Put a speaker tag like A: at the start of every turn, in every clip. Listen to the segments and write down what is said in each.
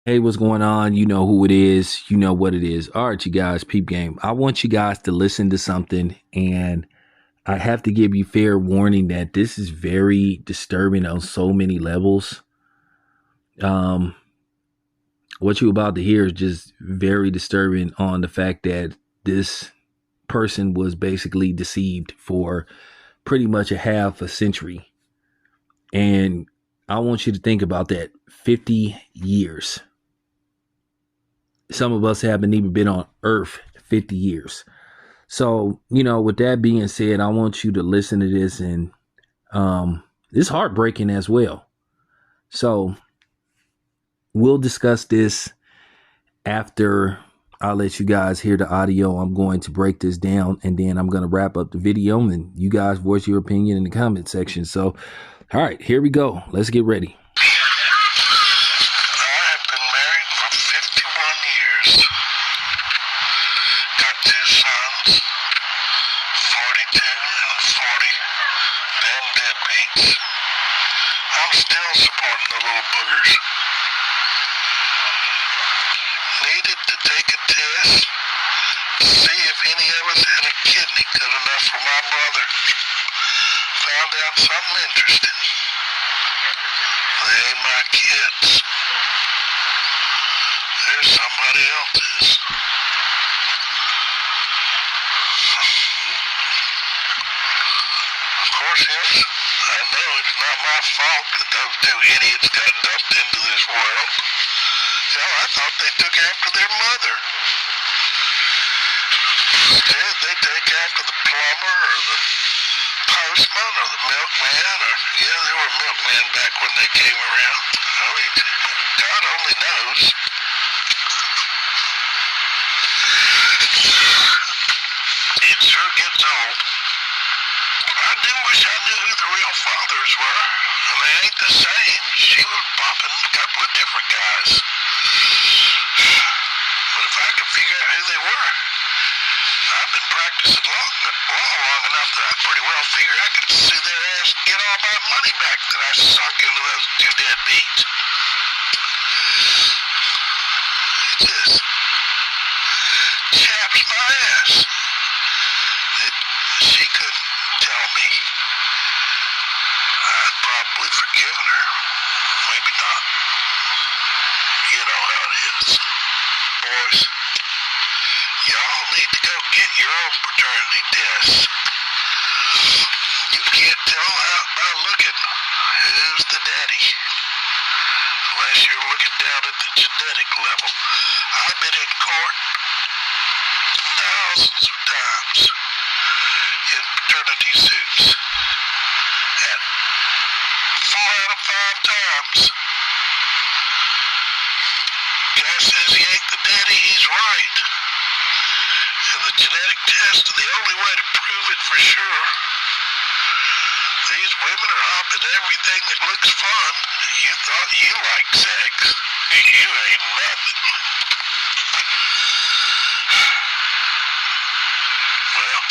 A: Hey, what's going on? You know who it is. You know what it is. All right, you guys, peep game. I want you guys to listen to something, and I have to give you fair warning that this is very disturbing on so many levels. Um, what you're about to hear is just very disturbing on the fact that this person was basically deceived for pretty much a half a century. And I want you to think about that 50 years. Some of us haven't even been on Earth 50 years. So, with that being said, I want you to listen to this, and it's heartbreaking as well. So, we'll discuss this after I let you guys hear the audio. I'm going to break this down, and then I'm going to wrap up the video, and you guys voice your opinion in the comment section. So, all right, here we go. Let's get ready.
B: I have been married for 51 years. Got two sons, 42 and 40, damn deadbeats. I'm still supporting the little boogers. Needed to take a test to see if any of us had a kidney good enough for my brother. Found out something interesting. They ain't my kids. There's somebody else's. Of course, yes, I know it's not my fault that those two idiots got dumped into this world. Hell, I thought they took after their mother. Instead, they take after the plumber or the postman or the milkman or, yeah, there were milkmen back when they came around. I mean, God only knows. It sure gets old. I do wish I knew who the real fathers were. And they ain't the same. She was bopping a couple of different guys. But if I could figure out who they were, I've been practicing law long enough that I pretty well figure I could sue their ass and get all my money back that I suck into those two deadbeats. It just chaps my ass that she couldn't tell me. I'd probably forgiven her. Maybe not. You know how it is. Boys, y'all need to go get your own paternity tests. You can't tell out by looking who's the daddy. Unless you're looking down at the genetic level. I've been in court thousands of times in paternity suits. And 4 out of 5 times, guy says he ain't the daddy, he's right. And the genetic test is the only way to prove it for sure. These women are hopping everything that looks fun. You thought you liked sex. You ain't nothing. Well,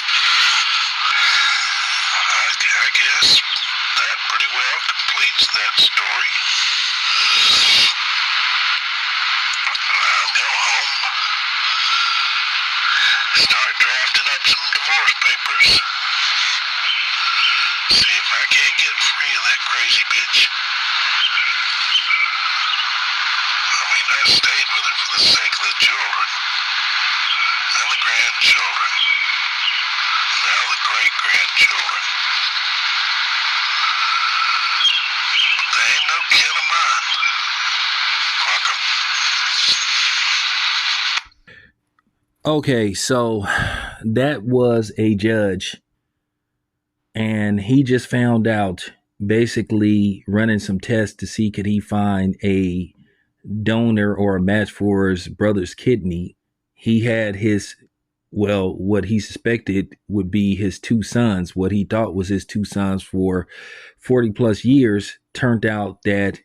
B: I guess that pretty well completes that story. I'll go home, start drafting up some divorce papers, see if I can't get free of that crazy bitch. I mean, I stayed with her for the sake of the children, and the grandchildren, now the great-grandchildren. But they ain't no kin of mine. Fuck 'em.
A: Okay, so that was a judge, and he just found out, basically running some tests to see could he find a donor or a match for his brother's kidney. He had what he suspected would be his two sons, what he thought was his two sons for 40 plus years. Turned out that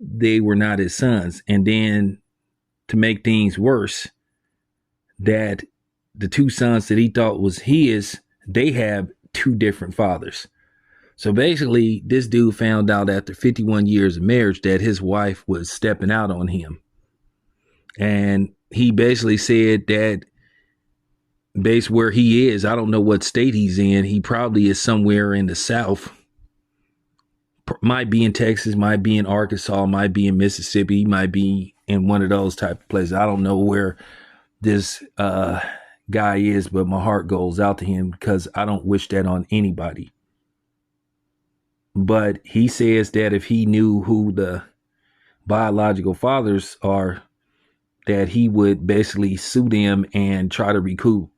A: they were not his sons. And then, to make things worse, that the two sons that he thought was his, they have two different fathers. So basically, this dude found out after 51 years of marriage that his wife was stepping out on him. And he basically said that based where he is, I don't know what state he's in. He probably is somewhere in the South. Might be in Texas, might be in Arkansas, might be in Mississippi, might be in one of those type of places. I don't know where this guy is, but my heart goes out to him because I don't wish that on anybody. But he says that if he knew who the biological fathers are, that he would basically sue them and try to recoup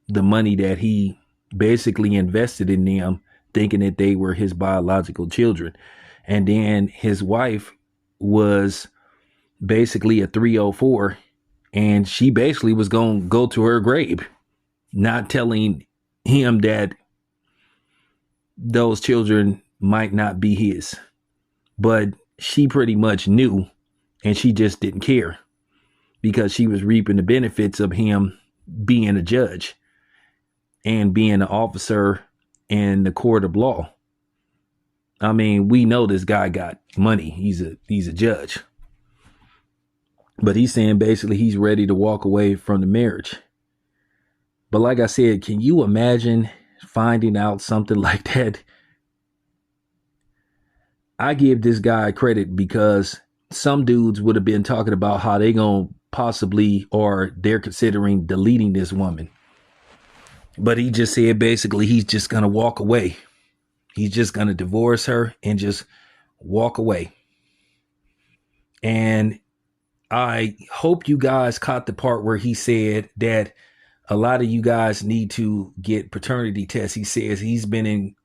A: the money that he basically invested in them, thinking that they were his biological children. And then his wife was basically a 304, and she basically was going to go to her grave, not telling him that those children might not be his. But she pretty much knew, and she just didn't care because she was reaping the benefits of him being a judge and being an officer in the court of law. I mean, we know this guy got money. He's a judge. But he's saying basically he's ready to walk away from the marriage. But like I said, can you imagine finding out something like that? I give this guy credit because some dudes would have been talking about how they gonna possibly, or they're considering deleting this woman. But he just said basically he's just gonna walk away. He's just gonna divorce her and just walk away. And I hope you guys caught the part where he said that a lot of you guys need to get paternity tests. He says he's been in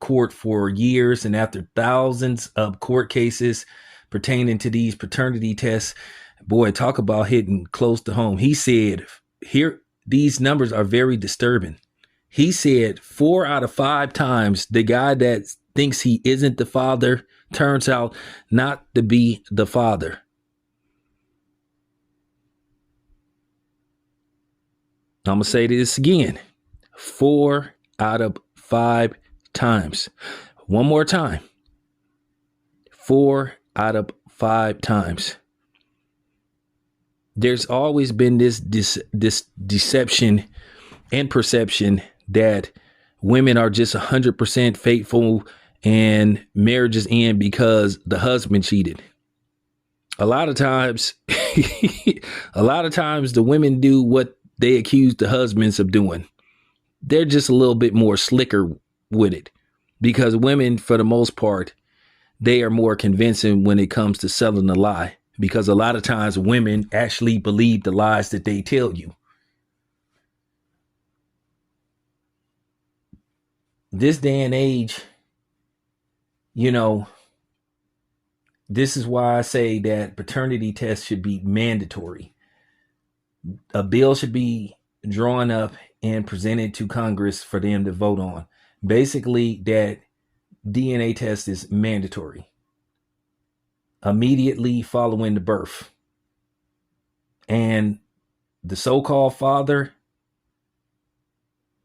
A: court for years, and after thousands of court cases pertaining to these paternity tests, boy, talk about hitting close to home. He said here, these numbers are very disturbing. He said 4 out of 5 times the guy that thinks he isn't the father turns out not to be the father. I'm going to say this again. 4 out of 5 times. One more time. 4 out of 5 times. There's always been this deception and perception that women are just 100% faithful and marriages end because the husband cheated. A lot of times the women do what they accuse the husbands of doing. They're just a little bit more slicker with it because women, for the most part, they are more convincing when it comes to selling a lie, because a lot of times women actually believe the lies that they tell you. This day and age, this is why I say that paternity tests should be mandatory. A bill should be drawn up and presented to Congress for them to vote on. Basically, that DNA test is mandatory immediately following the birth. And the so-called father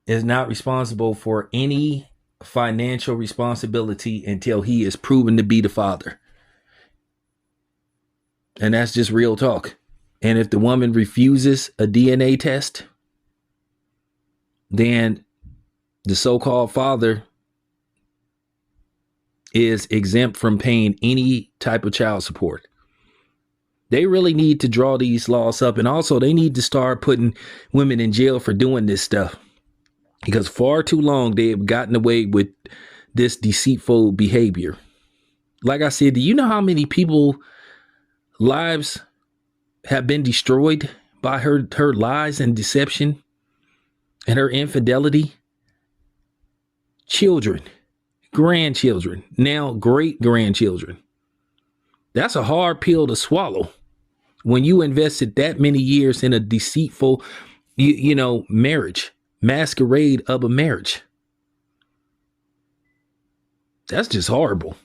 A: is not responsible for any financial responsibility until he is proven to be the father. And that's just real talk. And if the woman refuses a DNA test, then the so-called father is exempt from paying any type of child support. They really need to draw these laws up. And also they need to start putting women in jail for doing this stuff, because far too long they have gotten away with this deceitful behavior. Like I said, do you know how many people lives have been destroyed by her lies and deception and her infidelity? Children, grandchildren, now great grandchildren. That's a hard pill to swallow when you invested that many years in a deceitful, marriage, masquerade of a marriage. That's just horrible.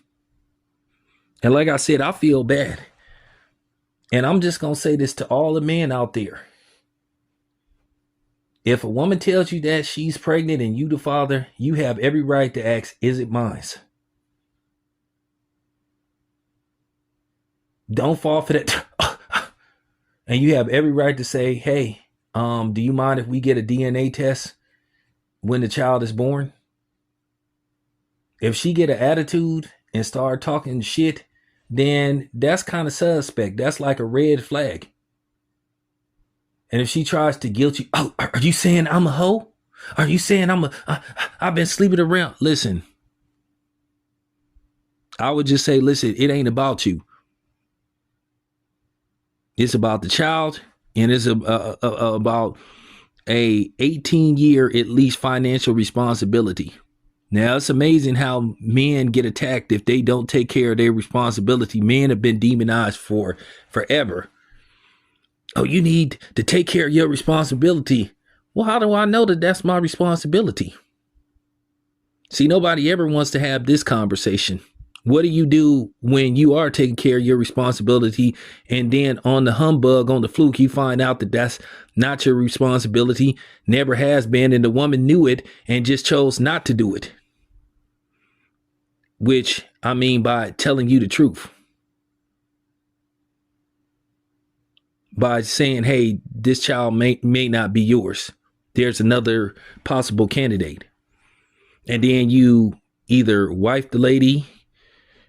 A: And like I said, I feel bad. And I'm just going to say this to all the men out there. If a woman tells you that she's pregnant and you the father, you have every right to ask, is it mine? Don't fall for that. And you have every right to say, hey, do you mind if we get a DNA test when the child is born? If she get an attitude and start talking shit, then that's kind of suspect. That's like a red flag. And if she tries to guilt you, oh, are you saying I'm a hoe? Are you saying I've been sleeping around? Listen, I would just say, listen, it ain't about you. It's about the child, and it's about a 18-year at least financial responsibility. Now, it's amazing how men get attacked if they don't take care of their responsibility. Men have been demonized for forever. Oh, you need to take care of your responsibility. Well, how do I know that that's my responsibility? See, nobody ever wants to have this conversation. What do you do when you are taking care of your responsibility, and then on the humbug, on the fluke, you find out that that's not your responsibility, never has been, and the woman knew it and just chose not to do it? Which I mean by telling you the truth. By saying, hey, this child may not be yours. There's another possible candidate. And then you either wife the lady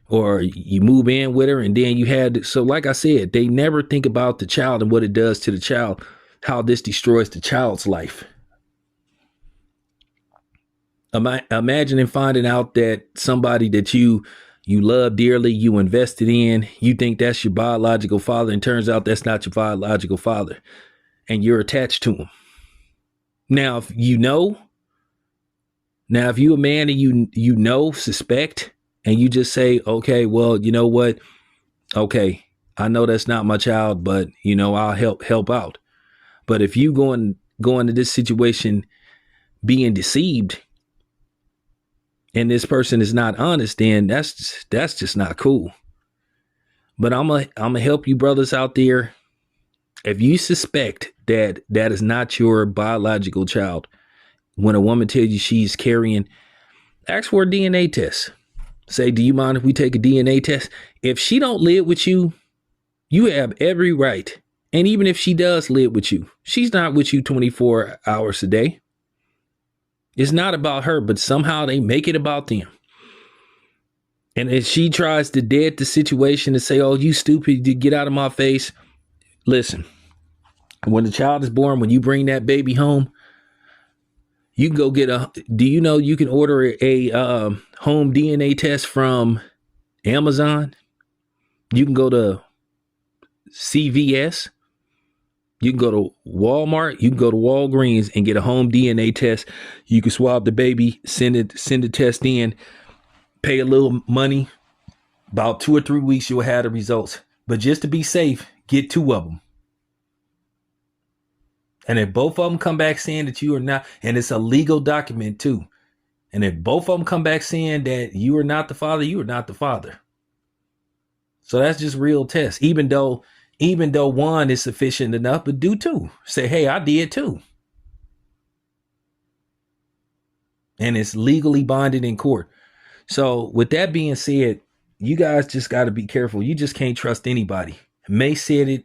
A: or you move in with her, and then you had, so like I said, they never think about the child and what it does to the child, how this destroys the child's life. Imagine finding out that somebody that you love dearly, you invested in, you think that's your biological father, and turns out that's not your biological father, and you're attached to him. Now, if you're a man and you suspect, and you just say, okay, well, you know what? Okay, I know that's not my child, but I'll help out. But if you go into this situation being deceived, and this person is not honest, then that's just not cool. But I'm gonna help you brothers out there. If you suspect that is not your biological child, when a woman tells you she's carrying, ask for a DNA test. Say, do you mind if we take a DNA test? If she don't live with you, you have every right. And even if she does live with you, she's not with you 24 hours a day. It's not about her, but somehow they make it about them. And if she tries to dead the situation and say, oh, you stupid, you get out of my face. Listen, when the child is born, when you bring that baby home, you can go get you can order a home DNA test from Amazon. You can go to CVS. You can go to Walmart. You can go to Walgreens and get a home DNA test. You can swab the baby, send the test in, pay a little money. About 2 or 3 weeks, you'll have the results. But just to be safe, get 2 of them. And if both of them come back saying that you are not, and it's a legal document too. And if both of them come back saying that you are not the father, you are not the father. So that's just real test. Even though one is sufficient enough, but do 2. Say, hey, I did too. And it's legally binded in court. So with that being said, you guys just got to be careful. You just can't trust anybody. May said it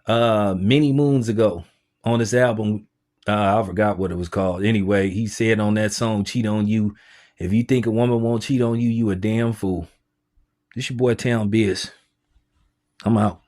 A: many moons ago on his album. I forgot what it was called. Anyway, he said on that song, Cheat on You. If you think a woman won't cheat on you, you a damn fool. This your boy Town Biz. I'm out.